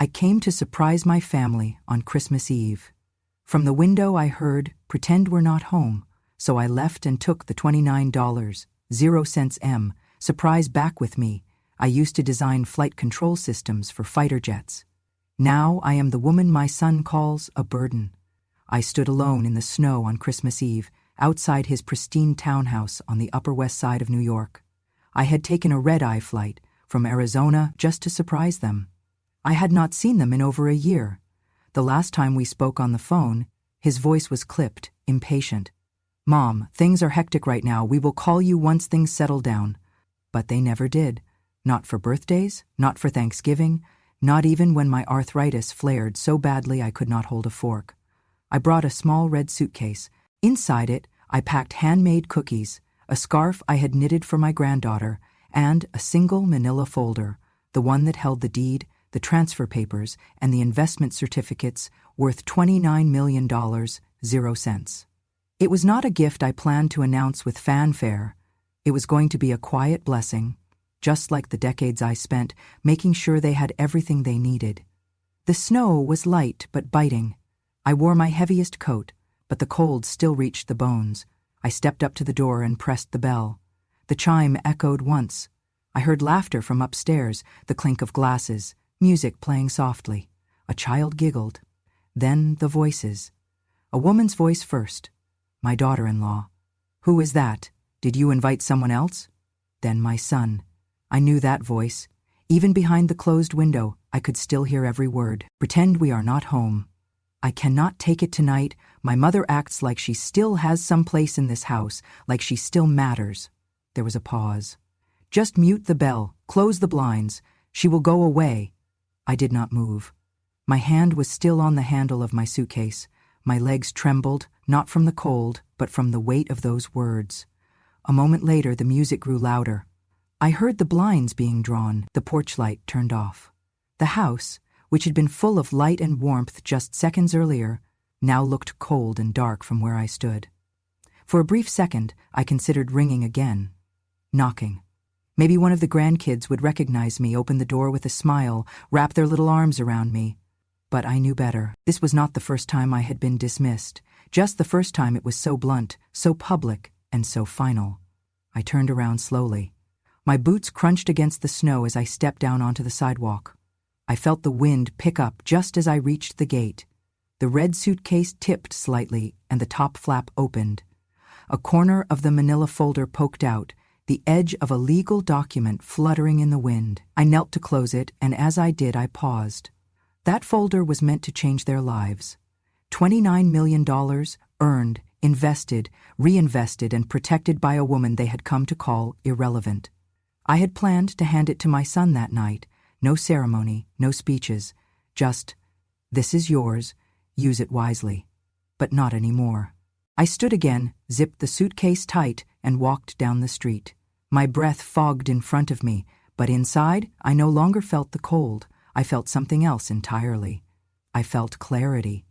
I came to surprise my family on Christmas Eve. From the window I heard, "Pretend we're not home," so I left and took the $29.00 surprise back with me. I used to design flight control systems for fighter jets. Now I am the woman my son calls a burden. I stood alone in the snow on Christmas Eve, outside his pristine townhouse on the Upper West Side of New York. I had taken a red-eye flight from Arizona just to surprise them. I had not seen them in over a year. The last time we spoke on the phone, his voice was clipped, impatient. "Mom, things are hectic right now. We will call you once things settle down." But they never did. Not for birthdays, not for Thanksgiving, not even when my arthritis flared so badly I could not hold a fork. I brought a small red suitcase. Inside it, I packed handmade cookies, a scarf I had knitted for my granddaughter, and a single manila folder, the one that held the deed, the transfer papers, and the investment certificates worth $29.00. It was not a gift I planned to announce with fanfare. It was going to be a quiet blessing, just like the decades I spent making sure they had everything they needed. The snow was light but biting. I wore my heaviest coat, but the cold still reached the bones. I stepped up to the door and pressed the bell. The chime echoed once. I heard laughter from upstairs, the clink of glasses, music playing softly. A child giggled. Then the voices. A woman's voice first. My daughter-in-law. "Who is that? Did you invite someone else?" Then my son. I knew that voice. Even behind the closed window, I could still hear every word. "Pretend we are not home. I cannot take it tonight. My mother acts like she still has some place in this house, like she still matters." There was a pause. "Just mute the bell, close the blinds. She will go away." I did not move. My hand was still on the handle of my suitcase. My legs trembled, not from the cold, but from the weight of those words. A moment later, the music grew louder. I heard the blinds being drawn, the porch light turned off. The house, which had been full of light and warmth just seconds earlier, now looked cold and dark from where I stood. For a brief second, I considered ringing again. Knocking. Maybe one of the grandkids would recognize me, open the door with a smile, wrap their little arms around me. But I knew better. This was not the first time I had been dismissed. Just the first time it was so blunt, so public, and so final. I turned around slowly. My boots crunched against the snow as I stepped down onto the sidewalk. I felt the wind pick up just as I reached the gate. The red suitcase tipped slightly, and the top flap opened. A corner of the manila folder poked out, the edge of a legal document fluttering in the wind. I knelt to close it, and as I did, I paused. That folder was meant to change their lives. $29 million earned, invested, reinvested, and protected by a woman they had come to call irrelevant. I had planned to hand it to my son that night. No ceremony, no speeches. Just, "This is yours. Use it wisely." But not anymore. I stood again, zipped the suitcase tight, and walked down the street. My breath fogged in front of me, but inside I no longer felt the cold. I felt something else entirely. I felt clarity.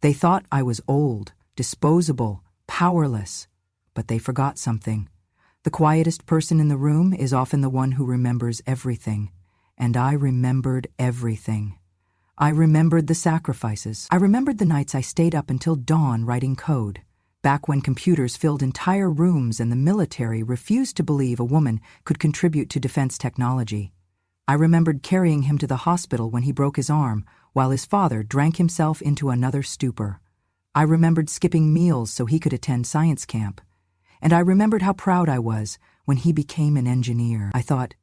They thought I was old, disposable, powerless. But they forgot something. The quietest person in the room is often the one who remembers everything. And I remembered everything. I remembered the sacrifices. I remembered the nights I stayed up until dawn writing code. Back when computers filled entire rooms and the military refused to believe a woman could contribute to defense technology. I remembered carrying him to the hospital when he broke his arm, while his father drank himself into another stupor. I remembered skipping meals so he could attend science camp. And I remembered how proud I was when he became an engineer. I thought,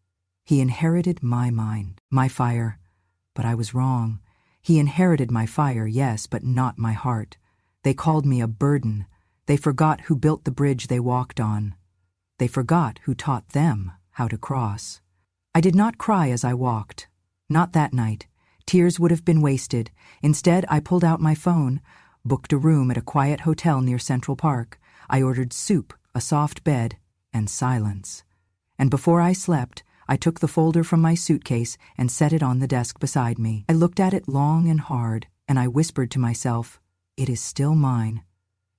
he inherited my mind, my fire. But I was wrong. He inherited my fire, yes, but not my heart. They called me a burden. They forgot who built the bridge they walked on. They forgot who taught them how to cross. I did not cry as I walked. Not that night. Tears would have been wasted. Instead, I pulled out my phone, booked a room at a quiet hotel near Central Park. I ordered soup, a soft bed, and silence. And before I slept, I took the folder from my suitcase and set it on the desk beside me. I looked at it long and hard, and I whispered to myself, it is still mine.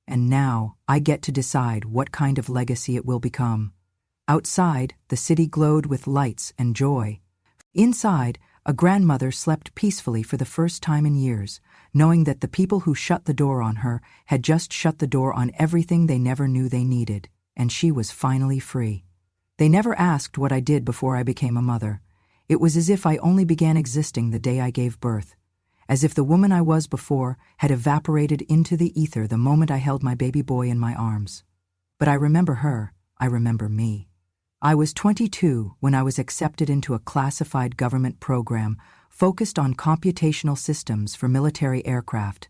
And now I get to decide what kind of legacy it will become. Outside, the city glowed with lights and joy. Inside, A grandmother slept peacefully for the first time in years, knowing that the people who shut the door on her had just shut the door on everything they never knew they needed, and she was finally free. They never asked what I did before I became a mother. It was as if I only began existing the day I gave birth, as if the woman I was before had evaporated into the ether the moment I held my baby boy in my arms. But I remember her, I remember me. I was 22 when I was accepted into a classified government program focused on computational systems for military aircraft.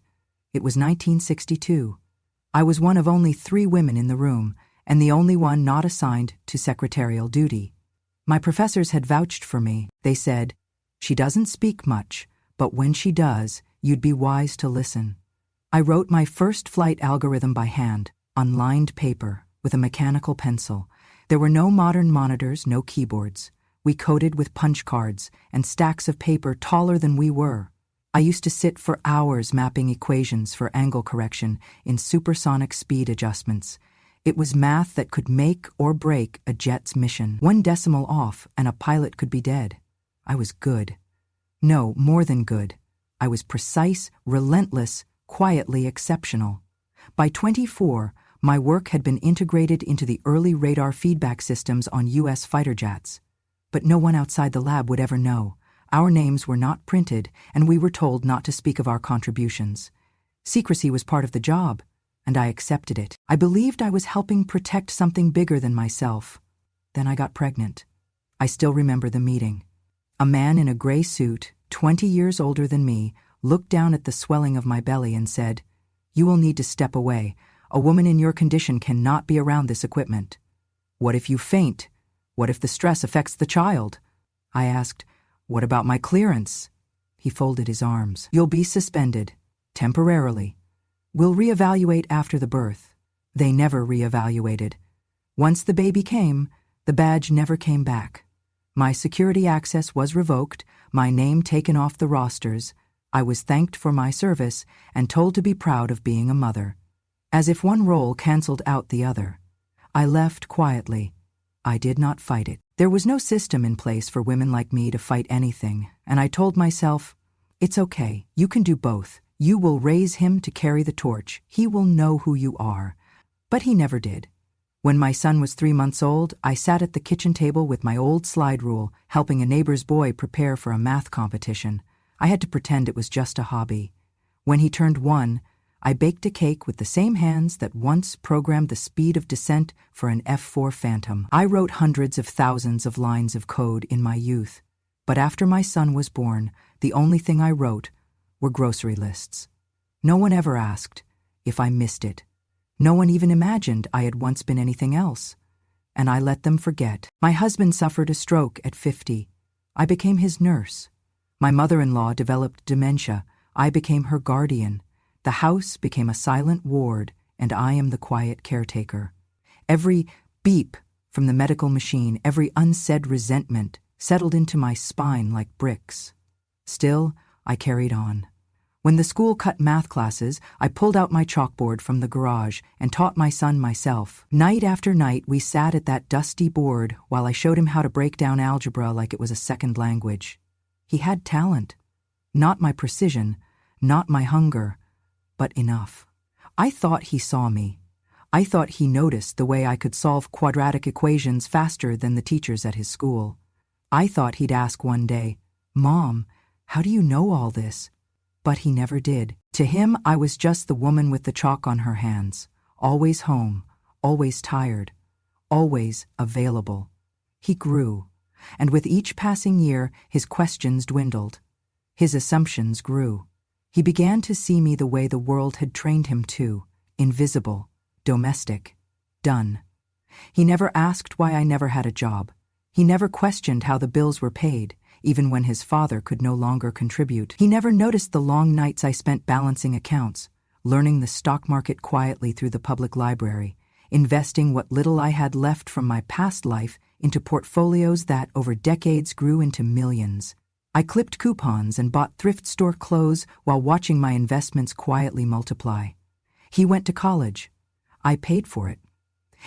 It was 1962. I was one of only 3 women in the room, and the only one not assigned to secretarial duty. My professors had vouched for me. They said, "She doesn't speak much, but when she does, you'd be wise to listen." I wrote my first flight algorithm by hand, on lined paper, with a mechanical pencil. There were no modern monitors, no keyboards. We coded with punch cards and stacks of paper taller than we were. I used to sit for hours mapping equations for angle correction in supersonic speed adjustments. It was math that could make or break a jet's mission. 1 decimal off and a pilot could be dead. I was good. No, more than good. I was precise, relentless, quietly exceptional. By 24, my work had been integrated into the early radar feedback systems on U.S. fighter jets. But no one outside the lab would ever know. Our names were not printed, and we were told not to speak of our contributions. Secrecy was part of the job, and I accepted it. I believed I was helping protect something bigger than myself. Then I got pregnant. I still remember the meeting. A man in a gray suit, 20 years older than me, looked down at the swelling of my belly and said, "You will need to step away. A woman in your condition cannot be around this equipment." "What if you faint? What if the stress affects the child?" I asked, "What about my clearance?" He folded his arms. "You'll be suspended. Temporarily. We'll reevaluate after the birth." They never reevaluated. Once the baby came, the badge never came back. My security access was revoked, my name taken off the rosters. I was thanked for my service and told to be proud of being a mother. As if one role canceled out the other. I left quietly. I did not fight it. There was no system in place for women like me to fight anything, and I told myself, "It's okay, you can do both. You will raise him to carry the torch. He will know who you are." But he never did. When my son was 3 months old, I sat at the kitchen table with my old slide rule, helping a neighbor's boy prepare for a math competition. I had to pretend it was just a hobby. When he turned 1, I baked a cake with the same hands that once programmed the speed of descent for an F-4 Phantom. I wrote hundreds of thousands of lines of code in my youth. But after my son was born, the only thing I wrote were grocery lists. No one ever asked if I missed it. No one even imagined I had once been anything else. And I let them forget. My husband suffered a stroke at 50. I became his nurse. My mother-in-law developed dementia. I became her guardian. The house became a silent ward, and I am the quiet caretaker. Every beep from the medical machine, every unsaid resentment settled into my spine like bricks. Still, I carried on. When the school cut math classes, I pulled out my chalkboard from the garage and taught my son myself. Night after night, we sat at that dusty board while I showed him how to break down algebra like it was a second language. He had talent. Not my precision, not my hunger, but enough. I thought he saw me. I thought he noticed the way I could solve quadratic equations faster than the teachers at his school. I thought he'd ask one day, "Mom, how do you know all this?" But he never did. To him, I was just the woman with the chalk on her hands, always home, always tired, always available. He grew, and with each passing year, his questions dwindled. His assumptions grew. He began to see me the way the world had trained him to, invisible, domestic, done. He never asked why I never had a job. He never questioned how the bills were paid, even when his father could no longer contribute. He never noticed the long nights I spent balancing accounts, learning the stock market quietly through the public library, investing what little I had left from my past life into portfolios that over decades grew into millions. I clipped coupons and bought thrift store clothes while watching my investments quietly multiply. He went to college. I paid for it.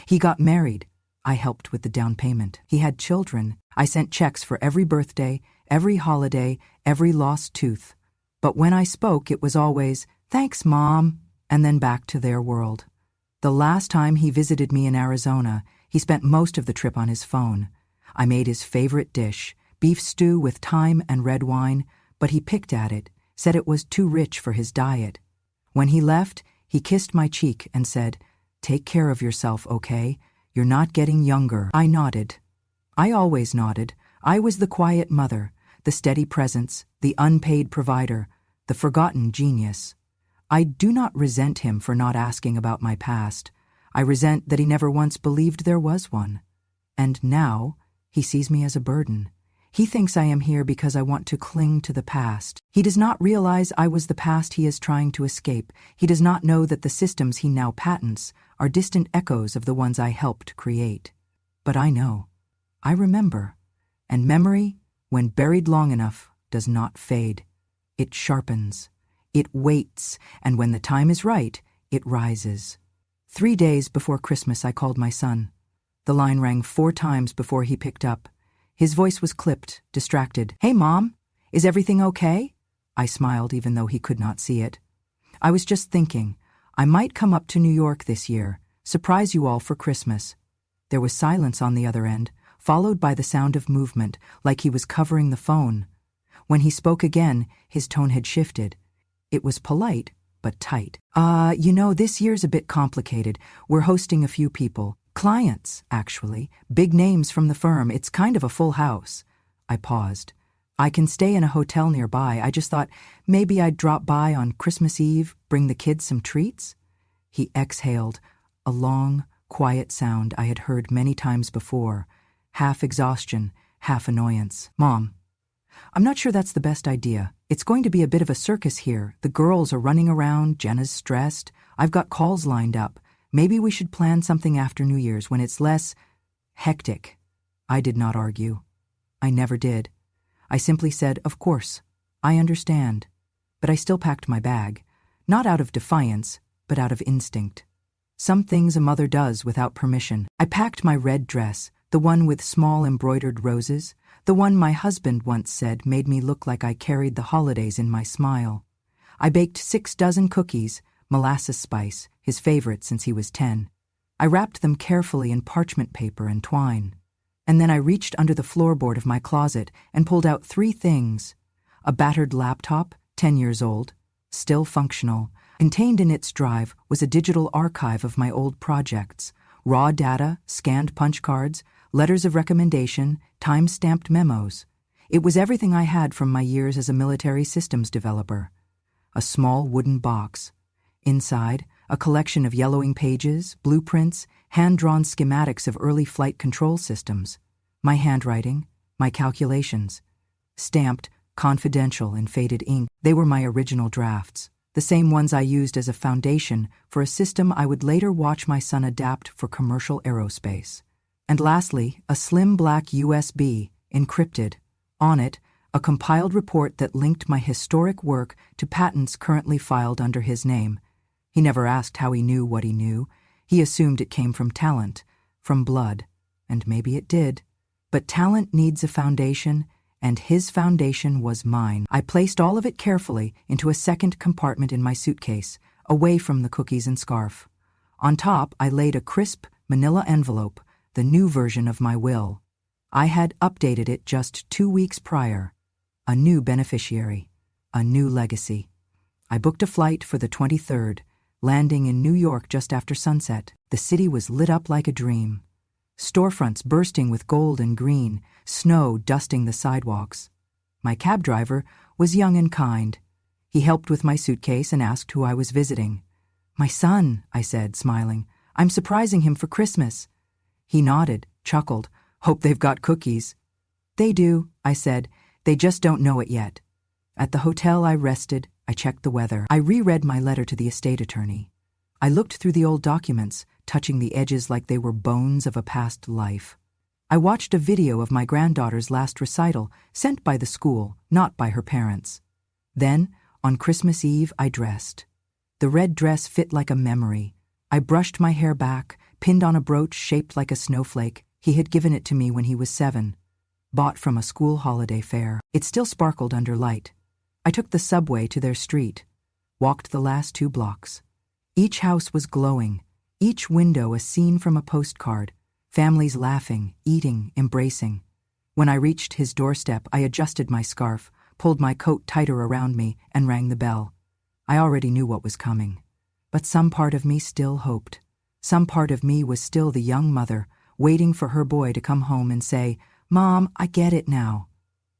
He got married. I helped with the down payment. He had children. I sent checks for every birthday, every holiday, every lost tooth. But when I spoke, it was always, "Thanks, Mom," and then back to their world. The last time he visited me in Arizona, he spent most of the trip on his phone. I made his favorite dish, beef stew with thyme and red wine, but he picked at it, said it was too rich for his diet. When he left, he kissed my cheek and said, "Take care of yourself, okay? You're not getting younger." I nodded. I always nodded. I was the quiet mother, the steady presence, the unpaid provider, the forgotten genius. I do not resent him for not asking about my past. I resent that he never once believed there was one. And now, he sees me as a burden. He thinks I am here because I want to cling to the past. He does not realize I was the past he is trying to escape. He does not know that the systems he now patents are distant echoes of the ones I helped create. But I know. I remember. And memory, when buried long enough, does not fade. It sharpens. It waits, and when the time is right, it rises. 3 days before Christmas, I called my son. The line rang 4 times before he picked up. His voice was clipped, distracted. "Hey, Mom, is everything okay?" I smiled even though he could not see it. "I was just thinking, I might come up to New York this year, surprise you all for Christmas." There was silence on the other end, followed by the sound of movement, like he was covering the phone. When he spoke again, his tone had shifted. It was polite, but tight. This year's a bit complicated. We're hosting a few people. Clients, actually. Big names from the firm. It's kind of a full house." I paused. "I can stay in a hotel nearby. I just thought maybe I'd drop by on Christmas Eve, bring the kids some treats." He exhaled, a long, quiet sound I had heard many times before, half exhaustion, half annoyance. "Mom, I'm not sure that's the best idea. It's going to be a bit of a circus here. The girls are running around, Jenna's stressed. I've got calls lined up. Maybe we should plan something after New Year's when it's less hectic." I did not argue. I never did. I simply said, "Of course, I understand." But I still packed my bag, not out of defiance, but out of instinct. Some things a mother does without permission. I packed my red dress, the one with small embroidered roses, the one my husband once said made me look like I carried the holidays in my smile. I baked 6 dozen cookies, molasses spice, his favorite since he was 10. I wrapped them carefully in parchment paper and twine. And then I reached under the floorboard of my closet and pulled out 3 things. A battered laptop, 10 years old, still functional. Contained in its drive was a digital archive of my old projects, raw data, scanned punch cards, letters of recommendation, time-stamped memos. It was everything I had from my years as a military systems developer. A small wooden box. Inside, a collection of yellowing pages, blueprints, hand-drawn schematics of early flight control systems. My handwriting, my calculations. Stamped, confidential in faded ink. They were my original drafts, the same ones I used as a foundation for a system I would later watch my son adapt for commercial aerospace. And lastly, a slim black USB, encrypted. On it, a compiled report that linked my historic work to patents currently filed under his name. He never asked how he knew what he knew. He assumed it came from talent, from blood, and maybe it did. But talent needs a foundation, and his foundation was mine. I placed all of it carefully into a second compartment in my suitcase, away from the cookies and scarf. On top, I laid a crisp, manila envelope, the new version of my will. I had updated it just 2 weeks prior. A new beneficiary, a new legacy. I booked a flight for the 23rd, landing in New York just after sunset. The city was lit up like a dream. Storefronts bursting with gold and green, snow dusting the sidewalks. My cab driver was young and kind. He helped with my suitcase and asked who I was visiting. "My son," I said, smiling. "I'm surprising him for Christmas." He nodded, chuckled. "Hope they've got cookies." "They do," I said. "They just don't know it yet." At the hotel I rested, I checked the weather. I reread my letter to the estate attorney. I looked through the old documents, touching the edges like they were bones of a past life. I watched a video of my granddaughter's last recital, sent by the school, not by her parents. Then, on Christmas Eve, I dressed. The red dress fit like a memory. I brushed my hair back, pinned on a brooch shaped like a snowflake. He had given it to me when he was 7. bought from a school holiday fair. It still sparkled under light. I took the subway to their street, walked the last 2 blocks. Each house was glowing, each window a scene from a postcard, families laughing, eating, embracing. When I reached his doorstep, I adjusted my scarf, pulled my coat tighter around me, and rang the bell. I already knew what was coming. But some part of me still hoped. Some part of me was still the young mother, waiting for her boy to come home and say, "Mom, I get it now.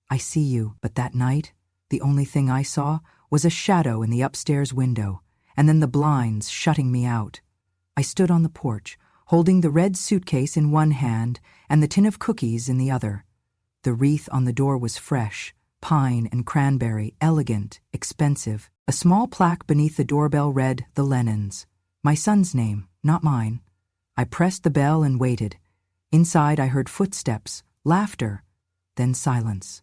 I see you." But that night, the only thing I saw was a shadow in the upstairs window, and then the blinds shutting me out. I stood on the porch, holding the red suitcase in one hand and the tin of cookies in the other. The wreath on the door was fresh, pine and cranberry, elegant, expensive. A small plaque beneath the doorbell read, "The Lennons." My son's name, not mine. I pressed the bell and waited. Inside I heard footsteps, laughter, then silence.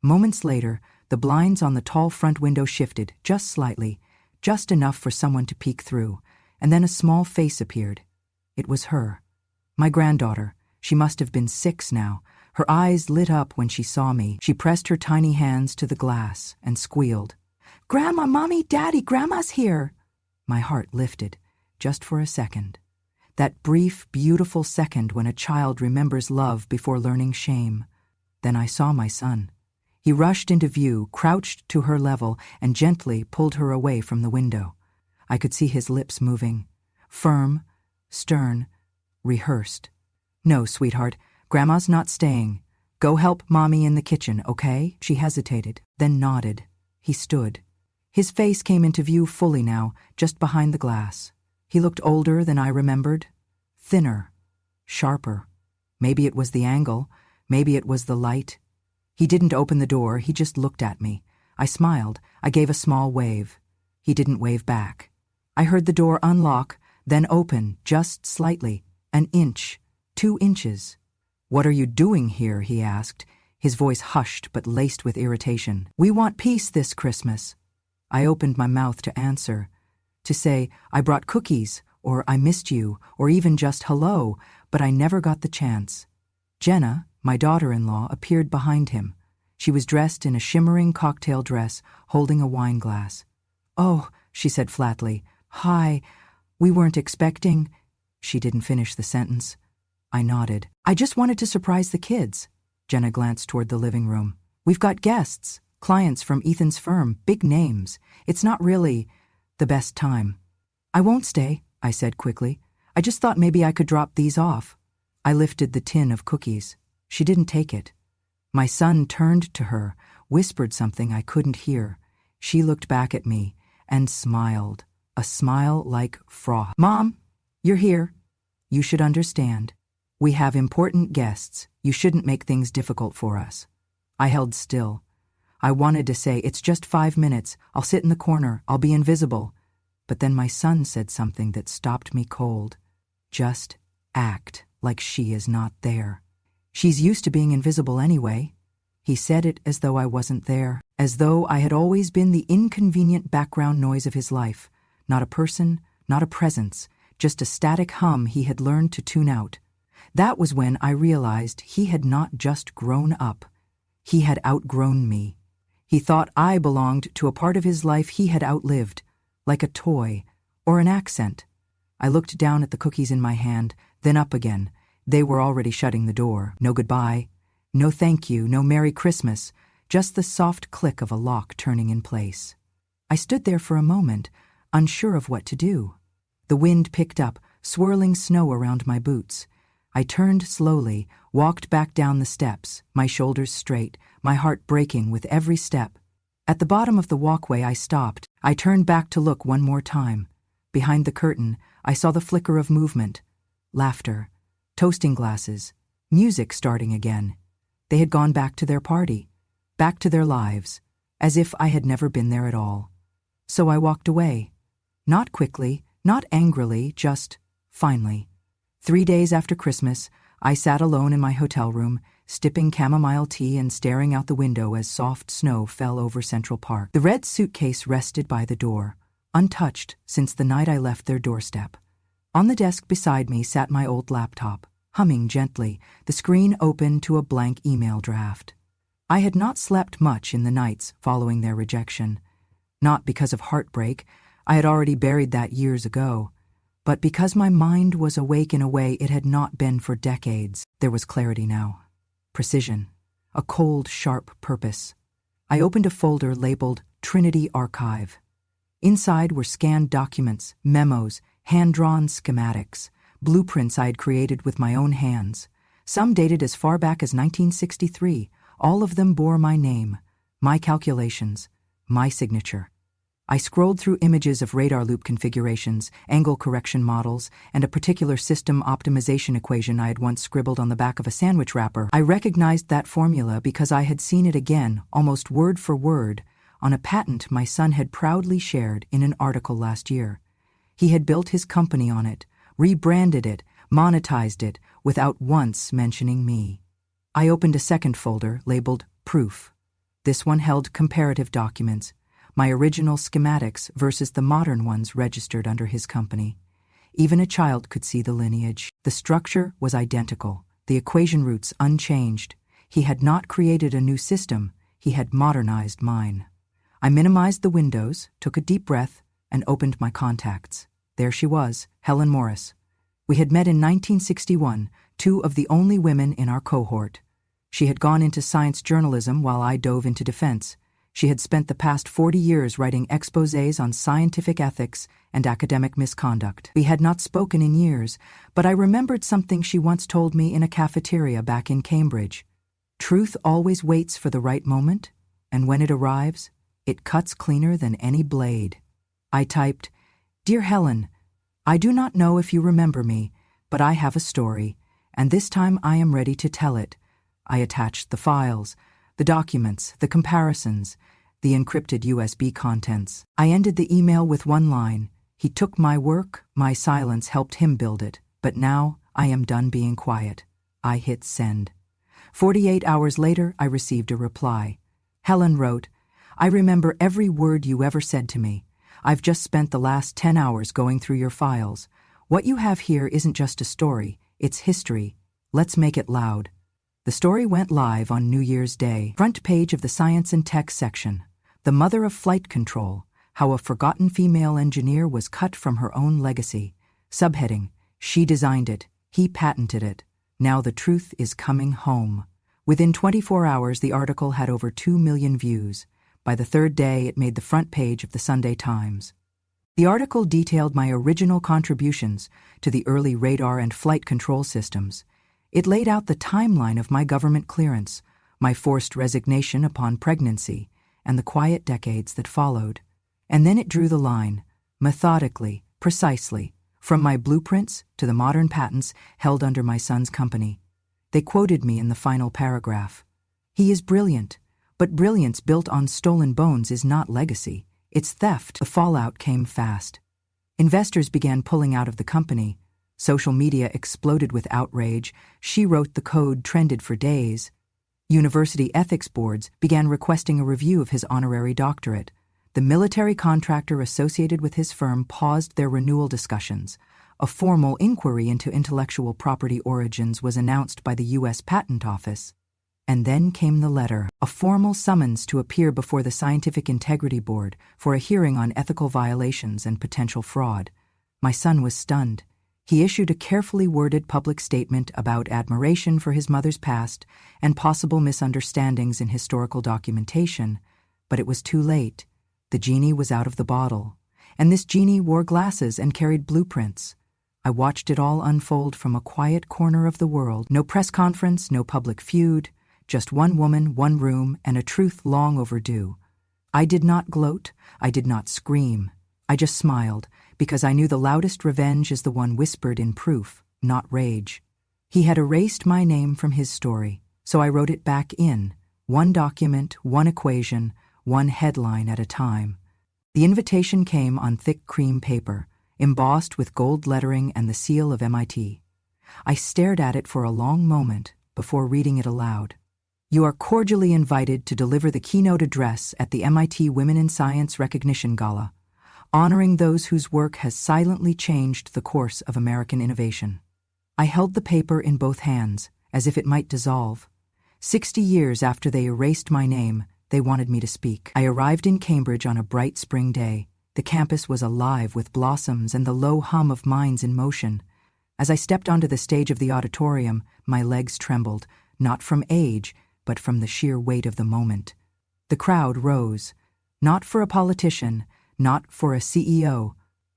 Moments later, the blinds on the tall front window shifted, just slightly, just enough for someone to peek through, and then a small face appeared. It was her. My granddaughter. She must have been 6 now. Her eyes lit up when she saw me. She pressed her tiny hands to the glass and squealed, "Grandma, Mommy, Daddy, Grandma's here." My heart lifted, just for a second. That brief, beautiful second when a child remembers love before learning shame. Then I saw my son. He rushed into view, crouched to her level, and gently pulled her away from the window. I could see his lips moving. Firm, stern, rehearsed. "No, sweetheart, Grandma's not staying. Go help Mommy in the kitchen, okay?" She hesitated, then nodded. He stood. His face came into view fully now, just behind the glass. He looked older than I remembered. Thinner. Sharper. Maybe it was the angle. Maybe it was the light. He didn't open the door, he just looked at me. I smiled. I gave a small wave. He didn't wave back. I heard the door unlock, then open, just slightly. An inch. 2 inches. "What are you doing here?" he asked, his voice hushed but laced with irritation. "We want peace this Christmas." I opened my mouth to answer, to say, "I brought cookies," or "I missed you," or even just "hello," but I never got the chance. Jenna, my daughter-in-law, appeared behind him. She was dressed in a shimmering cocktail dress, holding a wine glass. "Oh," she said flatly, "hi, we weren't expecting—" She didn't finish the sentence. I nodded. "I just wanted to surprise the kids." Jenna glanced toward the living room. "We've got guests, clients from Ethan's firm, big names. It's not really the best time." "I won't stay," I said quickly. "I just thought maybe I could drop these off." I lifted the tin of cookies. She didn't take it. My son turned to her, whispered something I couldn't hear. She looked back at me and smiled, a smile like froth. "Mom, you're here. You should understand. We have important guests. You shouldn't make things difficult for us." I held still. I wanted to say, "It's just 5 minutes. I'll sit in the corner. I'll be invisible." But then my son said something that stopped me cold. "Just act like she is not there. She's used to being invisible anyway." He said it as though I wasn't there, as though I had always been the inconvenient background noise of his life. Not a person, not a presence, just a static hum he had learned to tune out. That was when I realized he had not just grown up. He had outgrown me. He thought I belonged to a part of his life he had outlived, like a toy or an accent. I looked down at the cookies in my hand, then up again. They were already shutting the door. No goodbye, no thank you, no Merry Christmas, just the soft click of a lock turning in place. I stood there for a moment, unsure of what to do. The wind picked up, swirling snow around my boots. I turned slowly, walked back down the steps, my shoulders straight, my heart breaking with every step. At the bottom of the walkway I stopped. I turned back to look one more time. Behind the curtain, I saw the flicker of movement. Laughter. Toasting glasses. Music starting again. They had gone back to their party. Back to their lives. As if I had never been there at all. So I walked away. Not quickly, not angrily, just finally. 3 days after Christmas, I sat alone in my hotel room, sipping chamomile tea and staring out the window as soft snow fell over Central Park. The red suitcase rested by the door, untouched since the night I left their doorstep. On the desk beside me sat my old laptop. Humming gently, the screen opened to a blank email draft. I had not slept much in the nights following their rejection. Not because of heartbreak, I had already buried that years ago, but because my mind was awake in a way it had not been for decades. There was clarity now. Precision. A cold, sharp purpose. I opened a folder labeled Trinity Archive. Inside were scanned documents, memos, hand-drawn schematics, blueprints I had created with my own hands. Some dated as far back as 1963. All of them bore my name, my calculations, my signature. I scrolled through images of radar loop configurations, angle correction models, and a particular system optimization equation I had once scribbled on the back of a sandwich wrapper. I recognized that formula because I had seen it again, almost word for word, on a patent my son had proudly shared in an article last year. He had built his company on it, rebranded it, monetized it, without once mentioning me. I opened a second folder labeled Proof. This one held comparative documents, my original schematics versus the modern ones registered under his company. Even a child could see the lineage. The structure was identical, the equation roots unchanged. He had not created a new system, he had modernized mine. I minimized the windows, took a deep breath, and opened my contacts. There she was, Helen Morris. We had met in 1961, two of the only women in our cohort. She had gone into science journalism while I dove into defense. She had spent the past 40 years writing exposés on scientific ethics and academic misconduct. We had not spoken in years, but I remembered something she once told me in a cafeteria back in Cambridge. Truth always waits for the right moment, and when it arrives, it cuts cleaner than any blade. I typed, "Dear Helen, I do not know if you remember me, but I have a story, and this time I am ready to tell it." I attached the files, the documents, the comparisons, the encrypted USB contents. I ended the email with one line: "He took my work, my silence helped him build it, but now I am done being quiet." I hit send. 48 hours later, I received a reply. Helen wrote, "I remember every word you ever said to me. I've just spent the last 10 hours going through your files. What you have here isn't just a story, it's history. Let's make it loud." The story went live on New Year's Day. Front page of the Science and Tech section. The mother of flight control, how a forgotten female engineer was cut from her own legacy. Subheading, "She designed it, he patented it. Now the truth is coming home." Within 24 hours, the article had over 2 million views. By the third day, it made the front page of the Sunday Times. The article detailed my original contributions to the early radar and flight control systems. It laid out the timeline of my government clearance, my forced resignation upon pregnancy, and the quiet decades that followed. And then it drew the line, methodically, precisely, from my blueprints to the modern patents held under my son's company. They quoted me in the final paragraph. "He is brilliant, but brilliance built on stolen bones is not legacy, it's theft." The fallout came fast. Investors began pulling out of the company. Social media exploded with outrage. "She wrote the code" trended for days. University ethics boards began requesting a review of his honorary doctorate. The military contractor associated with his firm paused their renewal discussions. A formal inquiry into intellectual property origins was announced by the U.S. Patent Office. And then came the letter, a formal summons to appear before the Scientific Integrity Board for a hearing on ethical violations and potential fraud. My son was stunned. He issued a carefully worded public statement about admiration for his mother's past and possible misunderstandings in historical documentation, but it was too late. The genie was out of the bottle, and this genie wore glasses and carried blueprints. I watched it all unfold from a quiet corner of the world. No press conference, no public feud, just one woman, one room, and a truth long overdue. I did not gloat, I did not scream. I just smiled, because I knew the loudest revenge is the one whispered in proof, not rage. He had erased my name from his story, so I wrote it back in, one document, one equation, one headline at a time. The invitation came on thick cream paper, embossed with gold lettering and the seal of MIT. I stared at it for a long moment before reading it aloud. "You are cordially invited to deliver the keynote address at the MIT Women in Science Recognition Gala, honoring those whose work has silently changed the course of American innovation." I held the paper in both hands, as if it might dissolve. 60 years after they erased my name, they wanted me to speak. I arrived in Cambridge on a bright spring day. The campus was alive with blossoms and the low hum of minds in motion. As I stepped onto the stage of the auditorium, my legs trembled, not from age, but from the sheer weight of the moment. The crowd rose. Not for a politician, not for a CEO.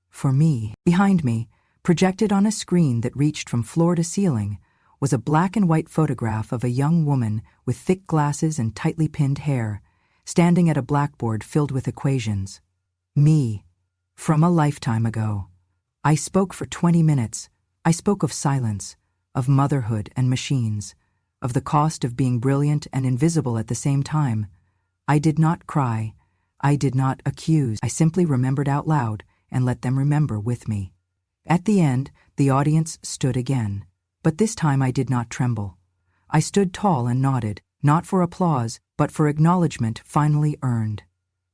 For me. Behind me, projected on a screen that reached from floor to ceiling, was a black and white photograph of a young woman with thick glasses and tightly pinned hair, standing at a blackboard filled with equations. Me. From a lifetime ago. I spoke for 20 minutes. I spoke of silence, of motherhood and machines, of the cost of being brilliant and invisible at the same time. I did not cry. I did not accuse. I simply remembered out loud and let them remember with me. At the end, the audience stood again. But this time I did not tremble. I stood tall and nodded, not for applause, but for acknowledgement finally earned.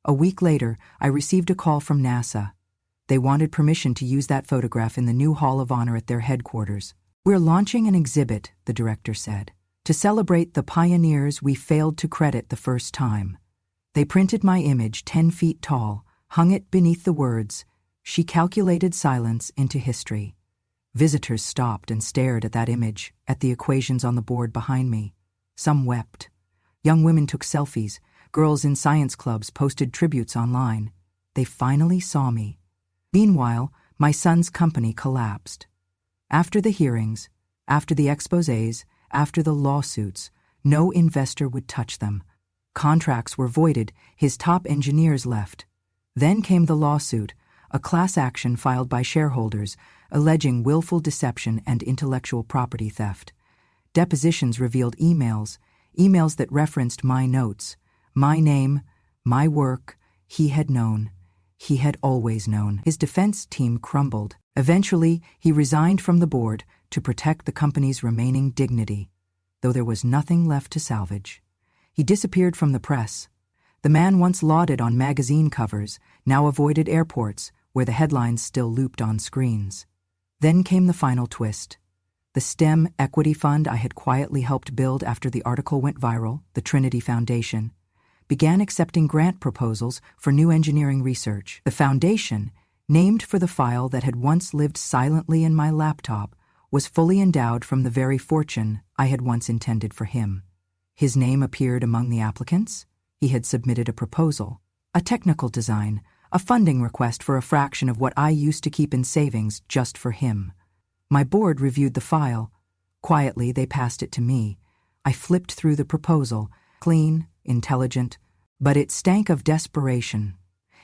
A week later, I received a call from NASA. They wanted permission to use that photograph in the new Hall of Honor at their headquarters. "We're launching an exhibit," the director said, "to celebrate the pioneers we failed to credit the first time." They printed my image 10 feet tall, hung it beneath the words, "She calculated silence into history." Visitors stopped and stared at that image, at the equations on the board behind me. Some wept. Young women took selfies. Girls in science clubs posted tributes online. They finally saw me. Meanwhile, my son's company collapsed. After the hearings, after the exposés, after the lawsuits, no investor would touch them. Contracts were voided, his top engineers left. Then came the lawsuit, a class action filed by shareholders, alleging willful deception and intellectual property theft. Depositions revealed emails that referenced my notes, my name, my work. He had known. He had always known. His defense team crumbled. Eventually, he resigned from the board to protect the company's remaining dignity, though there was nothing left to salvage. He disappeared from the press. The man once lauded on magazine covers now avoided airports where the headlines still looped on screens. Then came the final twist. The STEM equity fund I had quietly helped build after the article went viral, the Trinity Foundation, began accepting grant proposals for new engineering research. The foundation, named for the file that had once lived silently in my laptop, was fully endowed from the very fortune I had once intended for him. His name appeared among the applicants. He had submitted a proposal, a technical design, a funding request for a fraction of what I used to keep in savings just for him. My board reviewed the file. Quietly, they passed it to me. I flipped through the proposal, clean, intelligent, but it stank of desperation.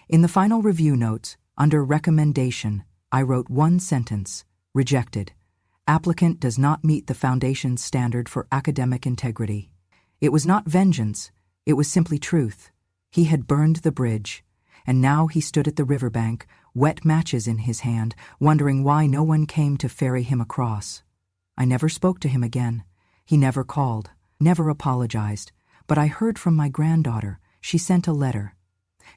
In the final review notes, under recommendation, I wrote one sentence: rejected. Applicant does not meet the foundation's standard for academic integrity. It was not vengeance, it was simply truth. He had burned the bridge, and now he stood at the riverbank, wet matches in his hand, wondering why no one came to ferry him across. I never spoke to him again. He never called, never apologized. But I heard from my granddaughter. She sent a letter.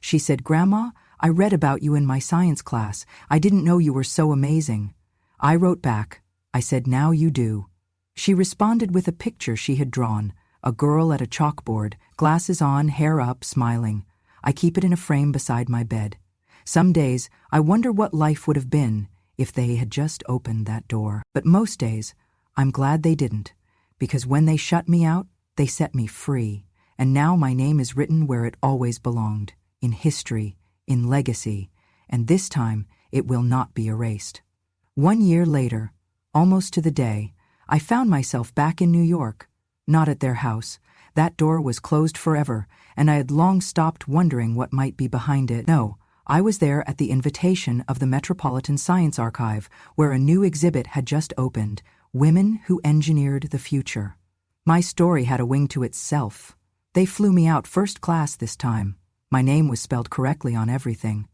She said, "Grandma, I read about you in my science class. I didn't know you were so amazing." I wrote back. I said, "Now you do." She responded with a picture she had drawn, a girl at a chalkboard, glasses on, hair up, smiling. I keep it in a frame beside my bed. Some days, I wonder what life would have been if they had just opened that door. But most days, I'm glad they didn't, because when they shut me out, they set me free, and now my name is written where it always belonged, in history, in legacy, and this time it will not be erased. 1 year later, almost to the day, I found myself back in New York, not at their house. That door was closed forever, and I had long stopped wondering what might be behind it. No, I was there at the invitation of the Metropolitan Science Archive, where a new exhibit had just opened, Women Who Engineered the Future. My story had a wing to itself. They flew me out first class this time. My name was spelled correctly on everything.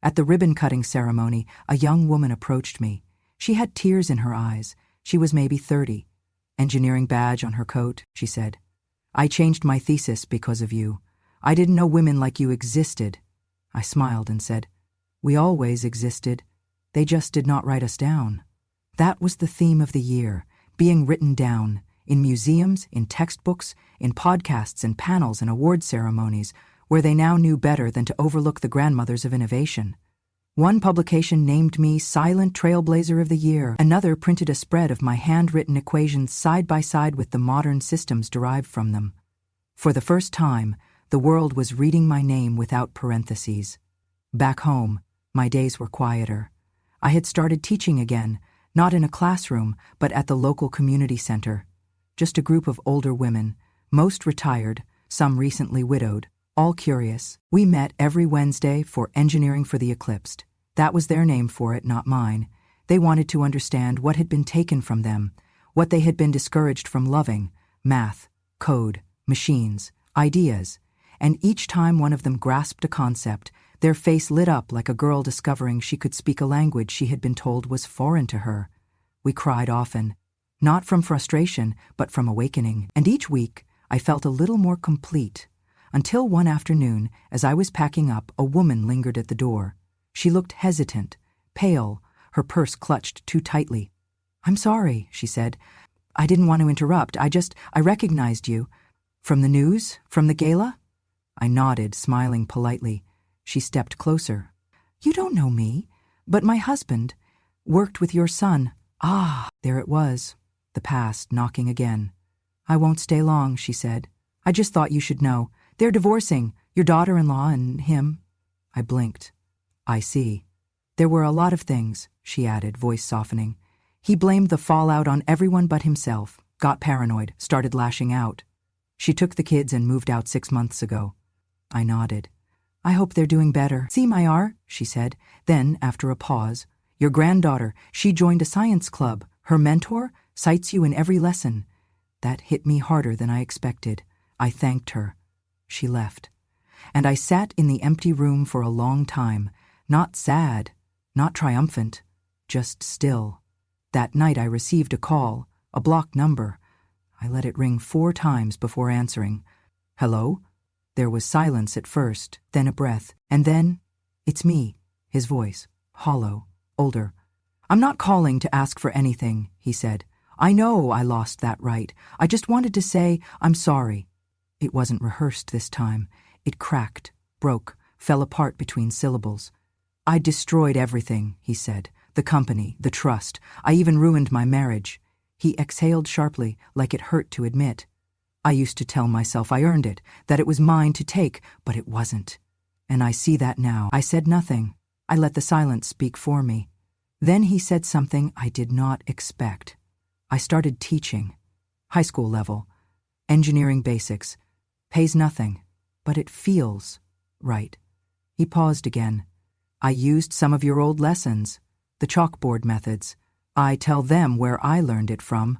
At the ribbon-cutting ceremony, a young woman approached me. She had tears in her eyes. She was maybe 30. Engineering badge on her coat, she said. "I changed my thesis because of you. I didn't know women like you existed." I smiled and said, "We always existed. They just did not write us down." That was the theme of the year, being written down, in museums, in textbooks, in podcasts and panels and award ceremonies, where they now knew better than to overlook the grandmothers of innovation. One publication named me Silent Trailblazer of the Year. Another printed a spread of my handwritten equations side by side with the modern systems derived from them. For the first time, the world was reading my name without parentheses. Back home, my days were quieter. I had started teaching again, not in a classroom, but at the local community center. Just a group of older women, most retired, some recently widowed, all curious. We met every Wednesday for Engineering for the Eclipsed. That was their name for it, not mine. They wanted to understand what had been taken from them, what they had been discouraged from loving: math, code, machines, ideas. And each time one of them grasped a concept, their face lit up like a girl discovering she could speak a language she had been told was foreign to her. We cried often, not from frustration, but from awakening. And each week, I felt a little more complete, until one afternoon, as I was packing up, a woman lingered at the door. She looked hesitant, pale, her purse clutched too tightly. "I'm sorry," she said. "I didn't want to interrupt. I recognized you. From the news? From the gala?" I nodded, smiling politely. She stepped closer. "You don't know me, but my husband worked with your son." Ah, there it was, the past knocking again. "I won't stay long," she said. "I just thought you should know. They're divorcing, your daughter-in-law and him." I blinked. "I see. There were a lot of things," she added, voice softening. "He blamed the fallout on everyone but himself, got paranoid, started lashing out. She took the kids and moved out 6 months ago." I nodded. "I hope they're doing better." "See my art," she said. Then, after a pause, "Your granddaughter, she joined a science club. Her mentor cites you in every lesson." That hit me harder than I expected. I thanked her. She left. And I sat in the empty room for a long time, not sad, not triumphant, just still. That night I received a call, a blocked number. I let it ring 4 times before answering. "Hello?" There was silence at first, then a breath, and then, "It's me," his voice, hollow, older. "I'm not calling to ask for anything," he said. "I know I lost that right. I just wanted to say I'm sorry." It wasn't rehearsed this time. It cracked, broke, fell apart between syllables. "I destroyed everything," he said. "The company, the trust. I even ruined my marriage." He exhaled sharply, like it hurt to admit. "I used to tell myself I earned it, that it was mine to take, but it wasn't. And I see that now." I said nothing. I let the silence speak for me. Then he said something I did not expect. "I started teaching. High school level. Engineering basics. Pays nothing, but it feels right." He paused again. "I used some of your old lessons, the chalkboard methods. I tell them where I learned it from.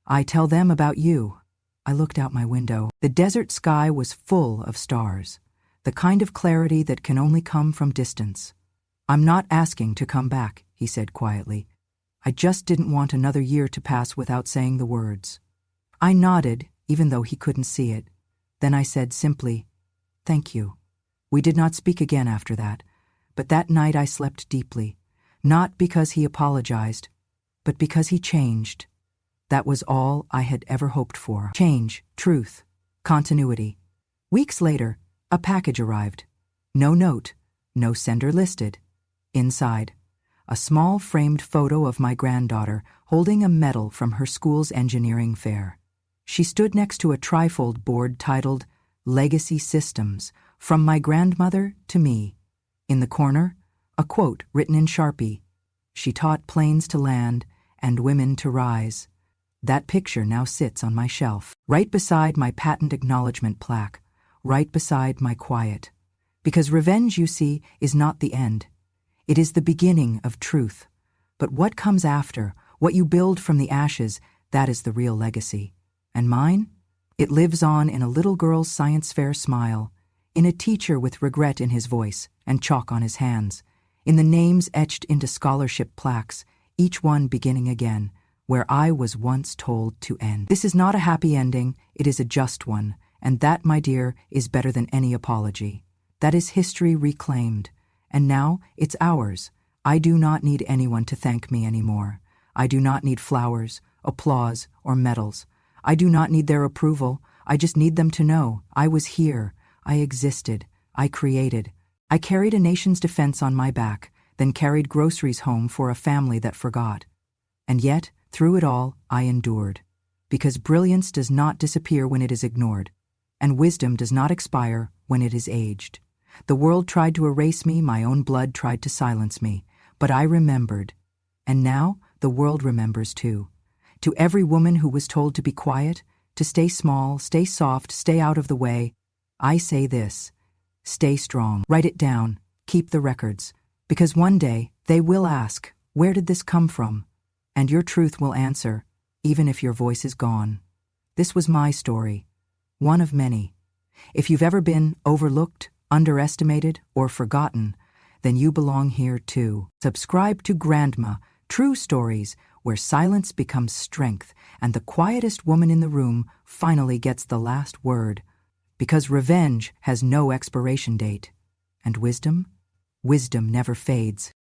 I tell them about you." I looked out my window. The desert sky was full of stars, the kind of clarity that can only come from distance. "I'm not asking to come back," he said quietly. "I just didn't want another year to pass without saying the words." I nodded, even though he couldn't see it. Then I said simply, "Thank you." We did not speak again after that, but that night I slept deeply, not because he apologized, but because he changed. That was all I had ever hoped for. Change, truth, continuity. Weeks later, a package arrived. No note, no sender listed. Inside, a small framed photo of my granddaughter holding a medal from her school's engineering fair. She stood next to a trifold board titled Legacy Systems, From My Grandmother to Me. In the corner, a quote written in Sharpie: "She taught planes to land and women to rise." That picture now sits on my shelf, right beside my patent acknowledgement plaque, right beside my quiet. Because revenge, you see, is not the end. It is the beginning of truth. But what comes after, what you build from the ashes, that is the real legacy. And mine? It lives on in a little girl's science fair smile, in a teacher with regret in his voice and chalk on his hands, in the names etched into scholarship plaques, each one beginning again, where I was once told to end. This is not a happy ending, it is a just one, and that, my dear, is better than any apology. That is history reclaimed, and now it's ours. I do not need anyone to thank me anymore. I do not need flowers, applause, or medals. I do not need their approval. I just need them to know I was here, I existed, I created. I carried a nation's defense on my back, then carried groceries home for a family that forgot. And yet, through it all, I endured. Because brilliance does not disappear when it is ignored, and wisdom does not expire when it is aged. The world tried to erase me, my own blood tried to silence me, but I remembered. And now, the world remembers too. To every woman who was told to be quiet, to stay small, stay soft, stay out of the way, I say this: stay strong. Write it down, keep the records, because one day they will ask, where did this come from? And your truth will answer, even if your voice is gone. This was my story, one of many. If you've ever been overlooked, underestimated, or forgotten, then you belong here too. Subscribe to Grandma, True Stories, where silence becomes strength and the quietest woman in the room finally gets the last word. Because revenge has no expiration date. And wisdom? Wisdom never fades.